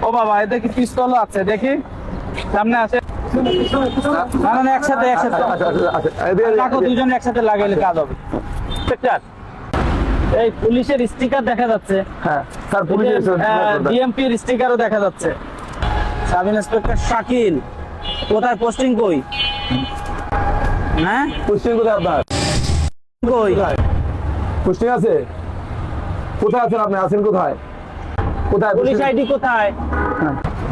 ও বাবা, এতে কি পিস্তল আছে? দেখি সামনে আছে। না না, একসাথে রাখো, দুজন একসাথে লাগাইলে কাজ হবে। ইন্সপেক্টর, এই পুলিশের স্টিকার দেখা যাচ্ছে। হ্যাঁ স্যার, পুলিশ ডিএমপির স্টিকারও দেখা যাচ্ছে। সাব ইন্সপেক্টর শাকিল, কোথায় পোস্টিং? কই? হ্যাঁ, পোস্টিং কোথায় আপনার? কই? পোস্টিং আছে? কোথায় আছেন আপনি? আছেন কোথায়? কোথায় পুলিশ আইডি কোথায়?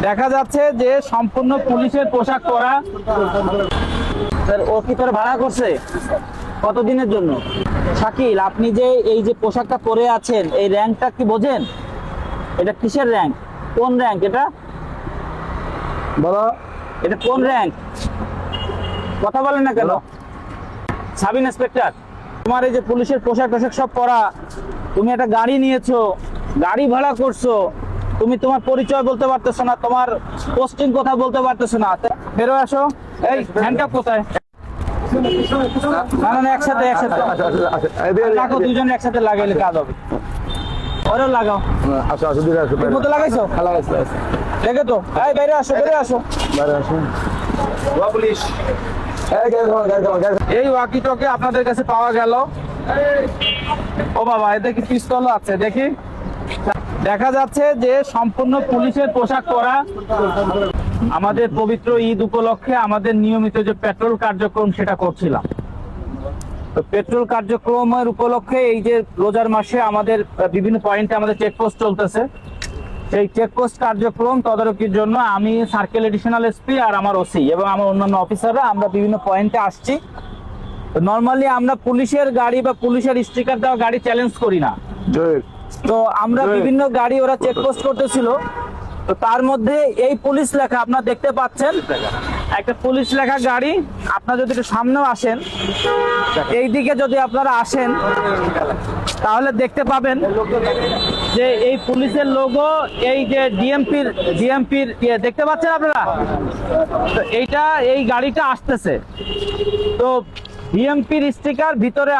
দেখা যাচ্ছে যে সম্পূর্ণ পুলিশের পোশাক পরা। স্যার, ও কি তোর ভাড়া করছে? কতদিনের জন্য? শাকিল, আপনি যে এই যে পোশাকটা পরে আছেন, এই র্যাঙ্কটা কি বোঝেন? এটা কিসের র্যাঙ্ক? কোন র্যাঙ্ক এটা? বলো। এটা কোন র্যাঙ্ক? কথা বলেন না কেন? সাব ইন্সপেক্টর, তোমার এই যে পুলিশের পোশাক টোশাক সব পরা, তুমি একটা গাড়ি নিয়েছো, গাড়ি ভাড়া করছো, তুমি তোমার পরিচয় বলতে পারতেছো না, তোমার পোস্টিং কোথায় বলতে পারতেছো না। বেরো আসো। এই হ্যান্ডকাপ কোথায়? না না, একসাথে রাখো, দুজন একসাথে লাগাইলে কাজ হবে। ওরেও লাগাও। আসো আসো, দিকে আসো। ঠিক মতো লাগাইছো? লাগাইছো। দেখে তো। এই বাইরে আসো, বাইরে আসো। বাইরে আসুন। পুলিশ, এই ওয়াকি টকি আপনাদের কাছে পাওয়া গেল। ও বাবা, এতে কি পিস্তল আছে? দেখি। দেখা যাচ্ছে যে সম্পূর্ণ পুলিশের পোশাক পরা। আমাদের পবিত্র ঈদ উপলক্ষে আমাদের নিয়মিত যে পেট্রোল কার্যক্রম সেটা করছিলাম। তো পেট্রোল কার্যক্রমের উপলক্ষে এই যে রোজার মাসে আমাদের বিভিন্ন পয়েন্টে আমাদের চেকপোস্ট চলতেছে। সেই চেকপোস্ট কার্যক্রম তদারকির জন্য আমি সার্কেল এডিশনাল এসপি আর আমার ওসি এবং আমার অন্যান্য অফিসাররা আমরা বিভিন্ন পয়েন্টে আসছি। নর্মালি আমরা পুলিশের গাড়ি বা পুলিশের স্টিকার দেওয়া গাড়ি চ্যালেঞ্জ করি না। তো আমরা বিভিন্ন গাড়ি ওরা চেকপোস্ট করতেছিল, তো তার মধ্যে এই পুলিশ লেখা আপনারা দেখতে পাচ্ছেন, একটা পুলিশ লেখা গাড়ি। আপনারা যদি একটু সামনেও আসেন, এই দিকে যদি আপনারা আসেন তাহলে দেখতে পাবেন যে এই পুলিশের লোগো, এই যে ডিএমপির দেখতে পাচ্ছেন আপনারা। তো এই গাড়িটা আসতেছে, তো ডিএমপির স্টিকার ভিতরে